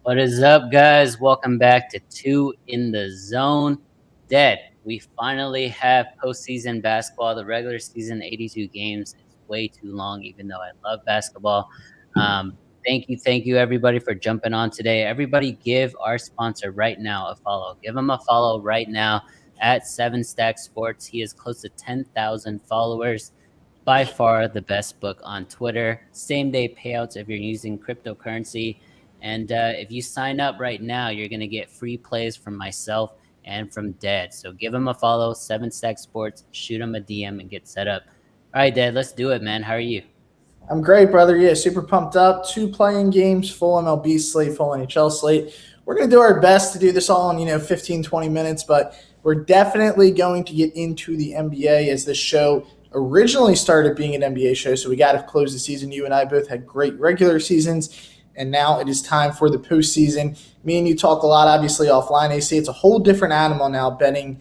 What is up, guys? Welcome back to Two in the Zone. Dead. We finally have postseason basketball. The regular season, 82 games, is way too long, even though I love basketball. Um, thank you, everybody, for jumping on today. Everybody, give our sponsor right now a follow. Give him a follow right now at Seven Stack Sports. He is close to 10,000 followers. By far the best book on Twitter. Same day payouts if you're using cryptocurrency. And if you sign up right now, you're going to get free plays from myself and from Dead. So give him a follow, 7 Stack Sports, shoot him a DM and get set up. All right, Dead, let's do it, man. How are you? I'm great, brother. Yeah, super pumped up. 2 playing games, full MLB slate, full NHL slate. We're going to do our best to do this all in, 15, 20 minutes, but we're definitely going to get into the NBA as this show originally started being an NBA show. So we got to close the season. You and I both had great regular seasons, and now it is time for the postseason. Me and you talk a lot, obviously, offline, AC. It's a whole different animal now betting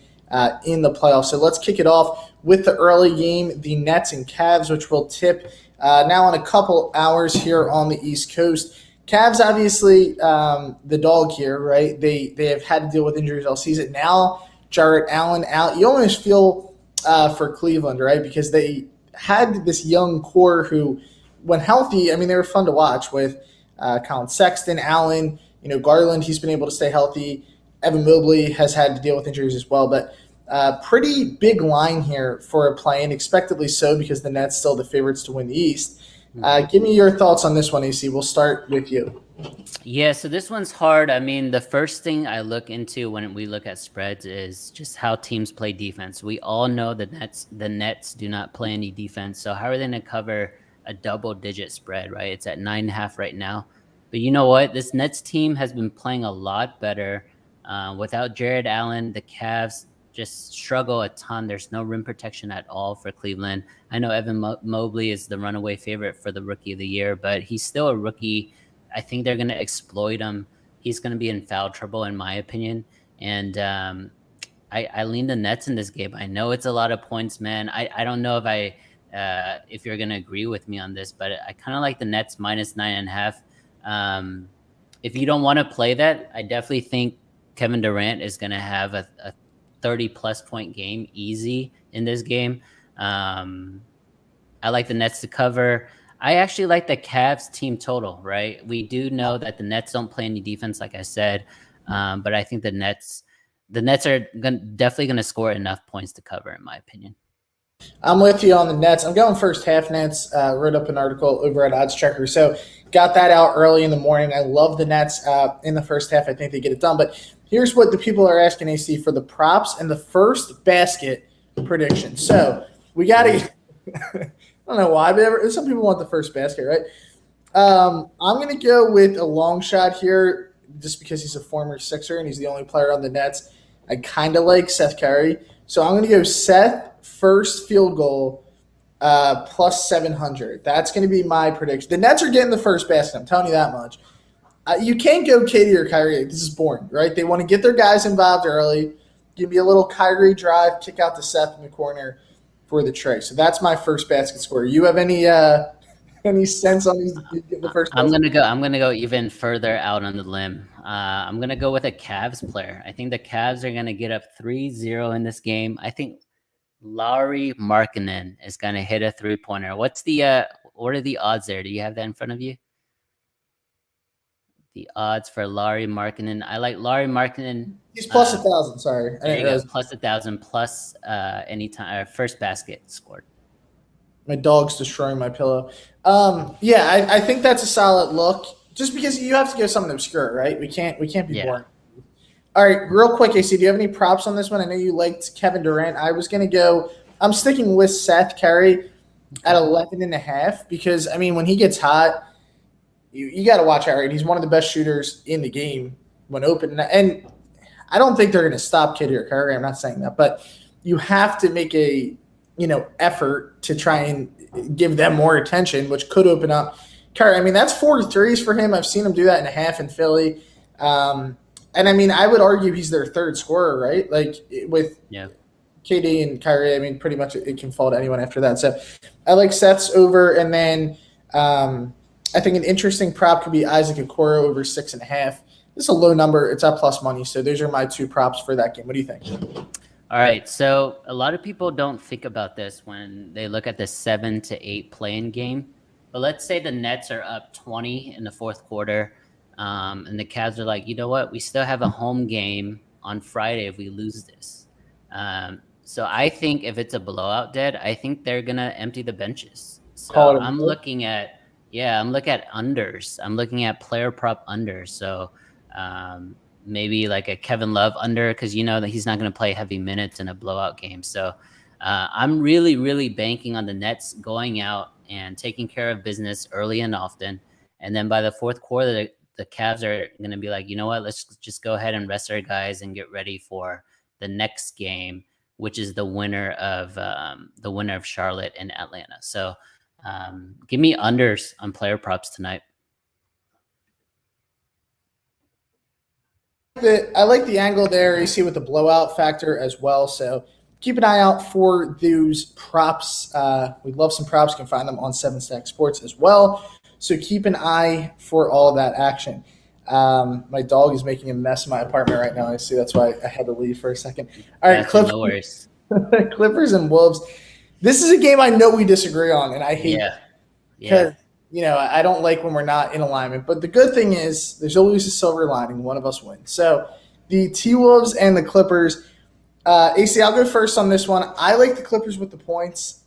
in the playoffs. So let's kick it off with the early game, the Nets and Cavs, which will tip now in a couple hours here on the East Coast. Cavs, obviously, the dog here, right? They have had to deal with injuries all season. Now, Jarrett Allen out. You almost feel for Cleveland, right? Because they had this young core who, when healthy, they were fun to watch with Colin Sexton, Allen, Garland. He's been able to stay healthy. Evan Mobley has had to deal with injuries as well. But pretty big line here for a play-in, expectedly so because the Nets still the favorites to win the East. Give me your thoughts on this one, AC. We'll start with you. Yeah, so this one's hard. The first thing I look into when we look at spreads is just how teams play defense. We all know the Nets do not play any defense. So how are they going to cover a double-digit spread, right? It's at 9.5 right now. But you know what? This Nets team has been playing a lot better. Without Jared Allen, the Cavs just struggle a ton. There's no rim protection at all for Cleveland. I know Evan Mobley is the runaway favorite for the Rookie of the Year, but he's still a rookie. I think they're going to exploit him. He's going to be in foul trouble, in my opinion. And I lean the Nets in this game. I know it's a lot of points, man. I don't know if you're going to agree with me on this, but I kind of like the Nets minus 9.5. If you don't want to play that, I definitely think Kevin Durant is going to have a 30-plus point game easy in this game. I like the Nets to cover. I actually like the Cavs team total, right? We do know that the Nets don't play any defense, like I said, but I think the Nets are definitely going to score enough points to cover, in my opinion. I'm with you on the Nets. I'm going first half Nets. Wrote up an article over at Odds Checker. So got that out early in the morning. I love the Nets in the first half. I think they get it done. But here's what the people are asking, AC, for the props and the first basket prediction. So we got to I don't know why, but some people want the first basket, right? I'm going to go with a long shot here just because he's a former Sixer and he's the only player on the Nets. I kind of like Seth Curry. So I'm going to go Seth first field goal plus 700. That's going to be my prediction. The Nets are getting the first basket. I'm telling you that much. You can't go Katie or Kyrie. This is boring, right? They want to get their guys involved early. Give me a little Kyrie drive, kick out to Seth in the corner for the tray. So that's my first basket score. You have any sense on these the first? I'm gonna go even further out on the limb. I'm gonna go with a Cavs player. I think the Cavs are gonna get up 3-0 in this game. I think Lauri Markkanen is gonna hit a 3-pointer. What are the odds there? Do you have that in front of you? The odds for Lauri Markkanen. I like Lauri Markkanen. He's plus 1,000. Sorry, there you go. Plus 1,000 plus anytime first basket scored. My dog's destroying my pillow. I think that's a solid look. Just because you have to go something obscure, right? We can't be boring. All right, real quick, AC. Do you have any props on this one? I know you liked Kevin Durant. I was gonna go. I'm sticking with Seth Curry at 11.5 because when he gets hot. You got to watch out, right? He's one of the best shooters in the game when open. And I don't think they're going to stop Katie or Curry. I'm not saying that. But you have to make a, effort to try and give them more attention, which could open up Curry. That's 4 threes for him. I've seen him do that in a half in Philly. And I would argue he's their third scorer, right? Like with KD and Kyrie, pretty much it can fall to anyone after that. So I like Seth's over. And then I think an interesting prop could be Isaac Okoro over 6.5. This is a low number. It's at plus money. So those are my two props for that game. What do you think? All right. So a lot of people don't think about this when they look at the 7 to 8 play-in game. But let's say the Nets are up 20 in the fourth quarter, and the Cavs are like, you know what? We still have a home game on Friday if we lose this. So I think if it's a blowout dead, I think they're gonna empty the benches. So I'm looking at unders. I'm looking at player prop unders. So maybe like a Kevin Love under, because you know that he's not going to play heavy minutes in a blowout game. So I'm really, really banking on the Nets going out and taking care of business early and often. And then by the fourth quarter, the Cavs are going to be like, you know what, let's just go ahead and rest our guys and get ready for the next game, which is the winner of Charlotte and Atlanta. So give me unders on player props tonight. I like the angle there. You see with the blowout factor as well. So keep an eye out for those props. We love some props. You can find them on 7Stack Sports as well. So keep an eye for all of that action. My dog is making a mess in my apartment right now. I see that's why I had to leave for a second. All right, Clippers. No worries. Clippers and Wolves. This is a game I know we disagree on, and I hate because I don't like when we're not in alignment. But the good thing is there's always a silver lining. One of us wins. So the T-Wolves and the Clippers. AC, I'll go first on this one. I like the Clippers with the points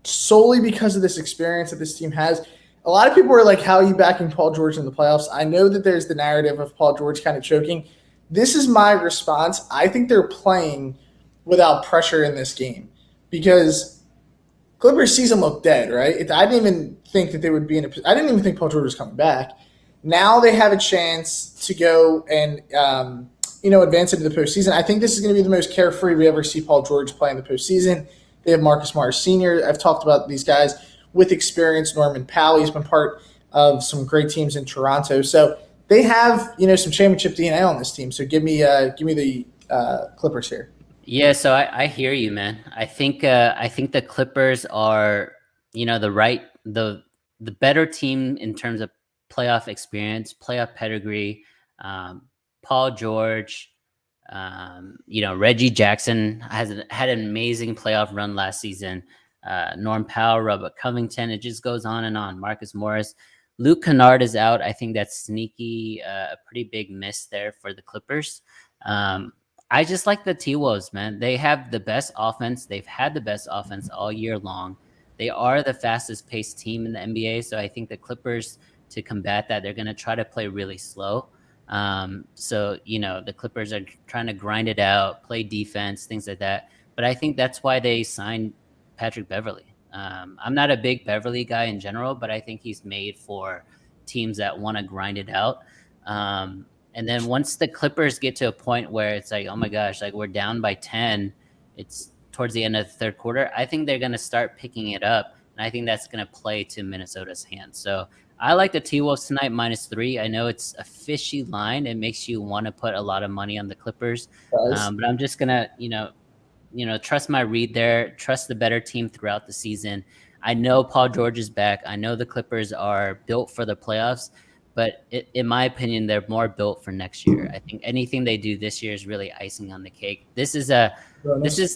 solely because of this experience that this team has. A lot of people are like, how are you backing Paul George in the playoffs? I know that there's the narrative of Paul George kind of choking. This is my response. I think they're playing without pressure in this game because Clippers season looked dead, right? I didn't even think that they would be I didn't even think Paul George was coming back. Now they have a chance to go and advance into the postseason. I think this is going to be the most carefree we ever see Paul George play in the postseason. They have Marcus Morris Sr. I've talked about these guys with experience. Norman Powell, he's been part of some great teams in Toronto. So they have some championship DNA on this team. So give me the Clippers here. Yeah, so I hear you, man. I think the Clippers are, the better team in terms of playoff experience, playoff pedigree. Paul George, Reggie Jackson had an amazing playoff run last season. Norm Powell, Robert Covington, it just goes on and on. Marcus Morris, Luke Kennard is out. I think that's sneaky, a pretty big miss there for the Clippers. I just like the T-Wolves, man. They have the best offense. They've had the best offense all year long. They are the fastest paced team in the NBA. So I think the Clippers, to combat that, they're going to try to play really slow. The Clippers are trying to grind it out, play defense, things like that. But I think that's why they signed Patrick Beverley. I'm not a big Beverley guy in general, but I think he's made for teams that want to grind it out. And then once the Clippers get to a point where it's like, oh my gosh, like we're down by 10, it's towards the end of the third quarter, I think they're going to start picking it up. And I think that's going to play to Minnesota's hands. So I like the T-Wolves tonight, -3. I know it's a fishy line. It makes you want to put a lot of money on the Clippers. But I'm just going to, trust my read there, trust the better team throughout the season. I know Paul George is back. I know the Clippers are built for the playoffs. But in my opinion, they're more built for next year. I think anything they do this year is really icing on the cake. This is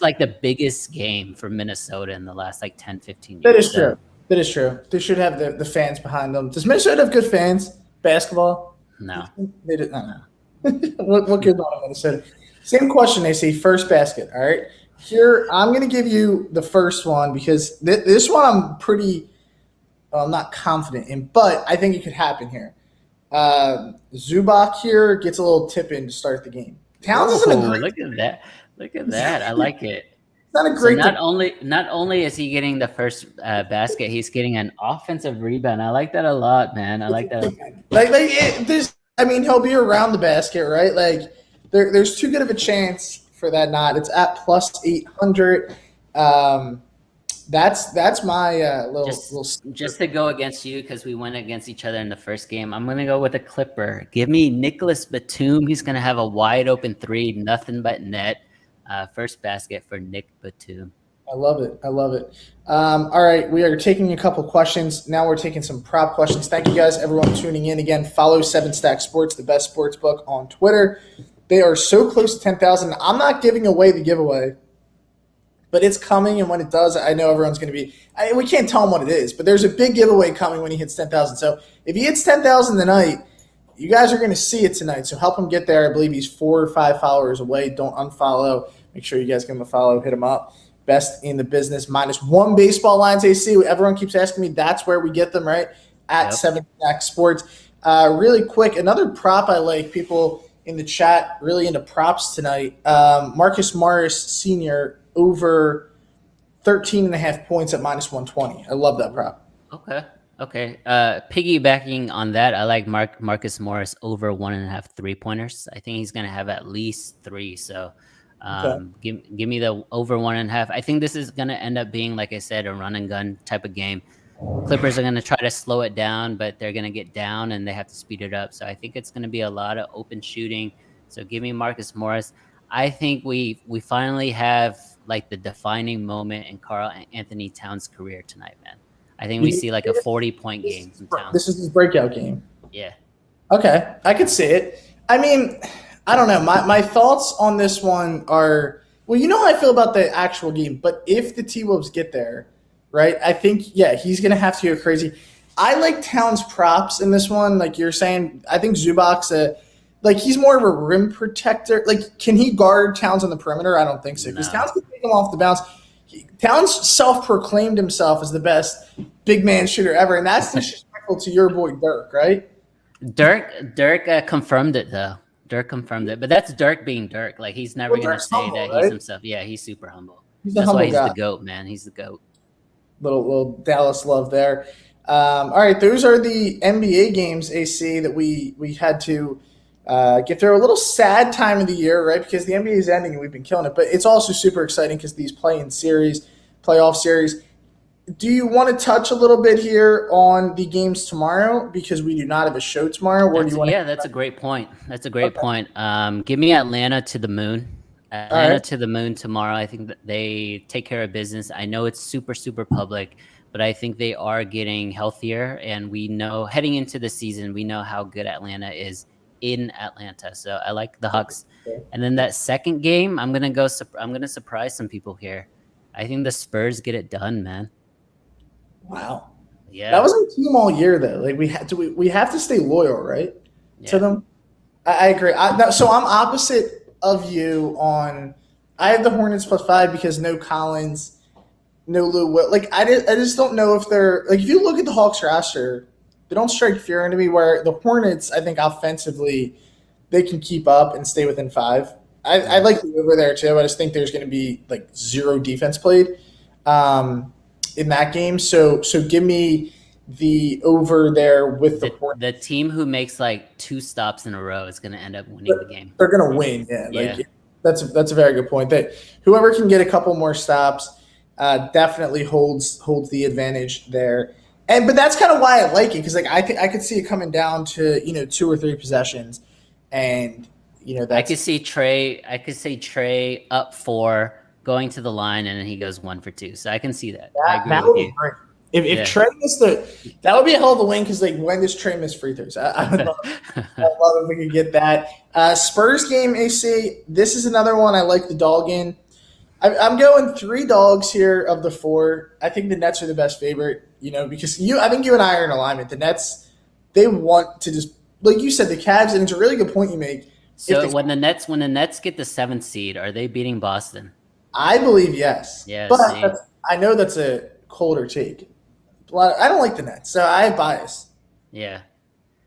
like the biggest game for Minnesota in the last 10, 15 years. That is true. That is true. They should have the fans behind them. Does Minnesota have good fans? Basketball? No. They did not. What goes on in Minnesota? Same question, they say first basket. All right. Here, I'm going to give you the first one because this one I'm not confident in, but I think it could happen here. Zubac here gets a little tip in to start the game. Towns isn't a great. Look at that! I like it. It's not a great. So not only is he getting the first basket, he's getting an offensive rebound. I like that a lot, man. I like that. He'll be around the basket, right? Like there's too good of a chance for that not. It's at +800. That's my little. Just to go against you because we went against each other in the first game. I'm gonna go with a Clipper. Give me Nicholas Batum. He's gonna have a wide open 3, nothing but net. First basket for Nick Batum. I love it. I love it. All right, we are taking a couple questions. Now we're taking some prop questions. Thank you guys, everyone tuning in. Again, follow 7Stack Sports, the best sports book on Twitter. They are so close to 10,000. I'm not giving away the giveaway, but it's coming, and when it does, I know everyone's going to be we can't tell them what it is, but there's a big giveaway coming when he hits 10,000. So if he hits 10,000 tonight, you guys are going to see it tonight. So help him get there. I believe he's 4 or 5 followers away. Don't unfollow. Make sure you guys give him a follow. Hit him up. Best in the business. -1 baseball lines AC. Everyone keeps asking me. That's where we get them, right? At 7Stack Sports. Really quick, another prop I like. People in the chat really into props tonight. Marcus Morris Sr. over 13.5 points at -120. I love that prop. Okay. Piggybacking on that, I like Marcus Morris over 1.5 3-pointers. I think he's going to have at least 3. So give me the over 1.5. I think this is going to end up being, like I said, a run and gun type of game. Clippers are going to try to slow it down, but they're going to get down and they have to speed it up. So I think it's going to be a lot of open shooting. So give me Marcus Morris. I think we finally have like the defining moment in Karl Anthony Towns' career tonight, man. I think we see like a 40-point game from Towns. This is his breakout game. Yeah. Okay, I could see it. I mean, I don't know. My thoughts on this one are, well, you know how I feel about the actual game, but if the T-Wolves get there, right, I think, yeah, he's going to have to go crazy. I like Towns' props in this one. Like you're saying, I think Zubac's he's more of a rim protector. Like, can he guard Towns on the perimeter? I don't think so. Because Towns can take him off the bounce. Towns self-proclaimed himself as the best big man shooter ever, and that's disrespectful to your boy Dirk, right? Dirk confirmed it, though. Dirk confirmed it. But that's Dirk being Dirk. Like, he's never going to say humble, that he's himself. Yeah, he's super humble. That's why he's the GOAT, man. He's the GOAT. Little Dallas love there. All right, those are the NBA games, AC, that we had to get through. A little sad time of the year, right? Because the NBA is ending and we've been killing it. But it's also super exciting because these playoff series. Do you want to touch a little bit here on the games tomorrow? Because we do not have a show tomorrow. That's a great point. That's a great point. Give me Atlanta to the moon. Atlanta to the moon tomorrow. I think that they take care of business. I know it's super, super public, but I think they are getting healthier. And we know heading into the season, we know how good Atlanta is in Atlanta. So I like the Hawks. And then that second game, I'm going to surprise some people here. I think the Spurs get it done, man. Wow. Yeah. That was our team all year, though. Like we have to stay loyal, right? Yeah. To them. I agree. So I'm opposite of you on. I have the Hornets +5 because no Collins, no Lou Will. Like I just don't know if they're like. If you look at the Hawks roster, they don't strike fear into me. Where the Hornets, I think offensively, they can keep up and stay within 5. I like the over there too. I just think there's going to be like 0 defense played in that game. So give me the over there with the Hornets. The team who makes like 2 stops in a row is going to end up winning the game. They're going to win. Yeah. That's a very good point. That whoever can get a couple more stops definitely holds the advantage there. But that's kind of why I like it because like I could see it coming down to 2 or 3 possessions, and I could see Trey up 4, going to the line, and then he goes 1 for 2. So I can see that. I agree with you. Great. If Trey missed that would be a hell of a win because like when does Trey miss free throws? I would love if we could get that. Spurs game, AC. This is another one I like the dog in. I'm going 3 dogs here of the 4. I think the Nets are the best favorite. Because I think you and I are in alignment. The Nets, they want to just like you said, the Cavs, and it's a really good point you make. So when the Nets get the 7th seed, are they beating Boston? I believe yes. Yeah, but I know that's a colder take. I don't like the Nets, so I have bias. Yeah.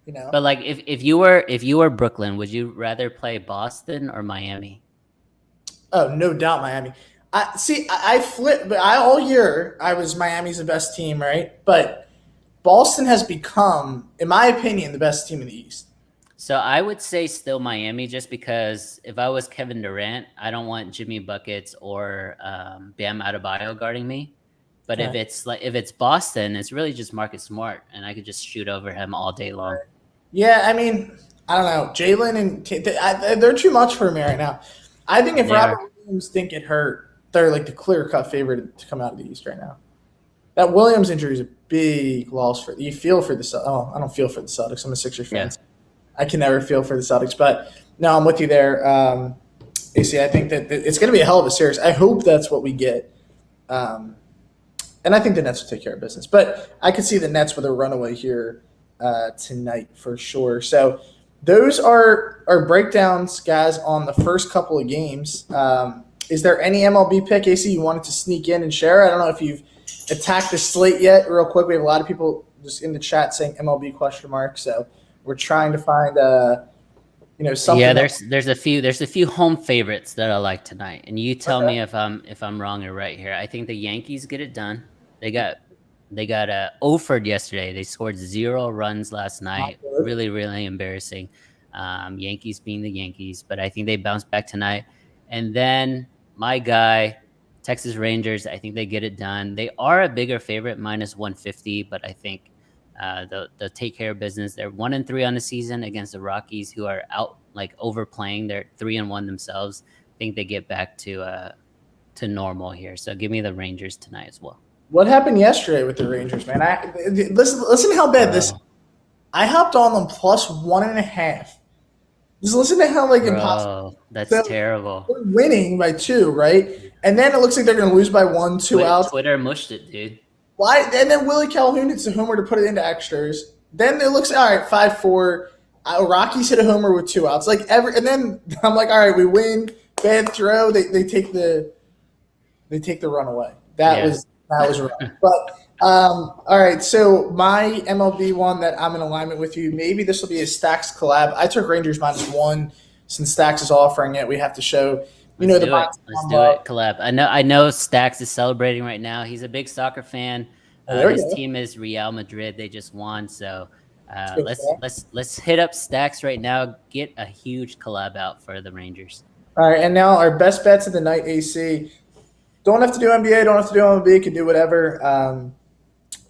But like if you were Brooklyn, would you rather play Boston or Miami? Oh, no doubt Miami. I flipped, but all year I was Miami's the best team, right? But Boston has become, in my opinion, the best team in the East. So I would say still Miami, just because if I was Kevin Durant, I don't want Jimmy Buckets or Bam Adebayo guarding me. But if it's Boston, it's really just Marcus Smart, and I could just shoot over him all day long. Yeah, I mean, I don't know. Jalen and they're too much for me right now. I think if Robert Williams didn't get hurt, they're like the clear-cut favorite to come out of the East right now. That Williams injury is a big loss for you. Feel for the Celtics. Oh, I don't feel for the Celtics. I'm a Sixers fan. Yeah. I can never feel for the Celtics, but no, I'm with you there. AC, I think that it's going to be a hell of a series. I hope that's what we get. And I think the Nets will take care of business. But I could see the Nets with a runaway here tonight for sure. So those are our breakdowns, guys, on the first couple of games. Is there any MLB pick, AC, you wanted to sneak in and share? I don't know if you've attacked the slate yet. Real quick, we have a lot of people just in the chat saying MLB ? So we're trying to find something. Yeah, there's a few home favorites that I like tonight, and you tell me if I'm wrong or right here. I think the Yankees get it done. They got Offered yesterday. They scored 0 runs last night. Really, really embarrassing. Yankees being the Yankees, but I think they bounce back tonight. And then my guy, Texas Rangers, I think they get it done. They are a bigger favorite, -150, but I think they'll take care of business. They're 1-3 on the season against the Rockies, who are out overplaying. They're 3-1 themselves. I think they get back to normal here. So give me the Rangers tonight as well. What happened yesterday with the Rangers, man? Listen how bad this. I hopped on them +1.5. Just listen to how impossible. That's terrible. They're winning by 2, right? And then it looks like they're going to lose by 1, 2 outs. Twitter mushed it, dude. Why? And then Willie Calhoun hits a homer to put it into extras. Then it looks all right, 5-4. Rockies hit a homer with 2 outs. And then I'm like, all right, we win. Bad throw. They take the run away. That was wrong. But all right, so my MLB one that I'm in alignment with you. Maybe this will be a Stacks collab. I took Rangers -1 since Stacks is offering it. We have to show. Let's do it. Collab. I know Stacks is celebrating right now. He's a big soccer fan. His team is Real Madrid. They just won, so let's hit up Stacks right now. Get a huge collab out for the Rangers. All right, and now our best bets of the night, AC. Don't have to do NBA. Don't have to do MLB. Can do whatever.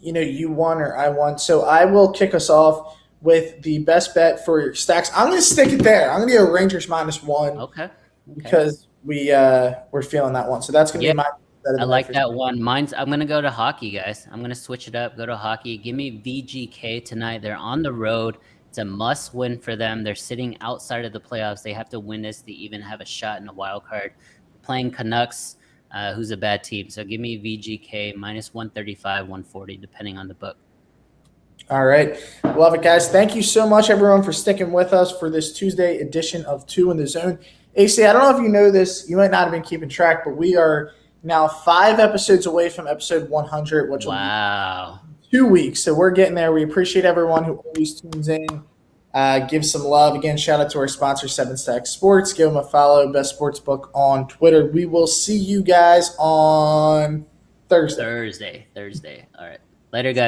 You won or I won. So I will kick us off with the best bet for Stacks. I'm going to stick it there. I'm going to go Rangers -1. Okay. Because we're feeling that one. So that's going to be my bet. I like that one. I'm going to go to hockey, guys. I'm going to switch it up, go to hockey. Give me VGK tonight. They're on the road. It's a must-win for them. They're sitting outside of the playoffs. They have to win this to even have a shot in the wild card. Playing Canucks, who's a bad team. So give me VGK -135, 140, depending on the book. All right. Love it, guys. Thank you so much, everyone, for sticking with us for this Tuesday edition of 2 in the Zone. AC, I don't know if you know this. You might not have been keeping track, but we are now 5 episodes away from episode 100, which will be 2 weeks. So we're getting there. We appreciate everyone who always tunes in. Give some love. Again, shout out to our sponsor, 7 Stacks Sports. Give them a follow. Best sports book on Twitter. We will see you guys on Thursday. All right. Later, guys.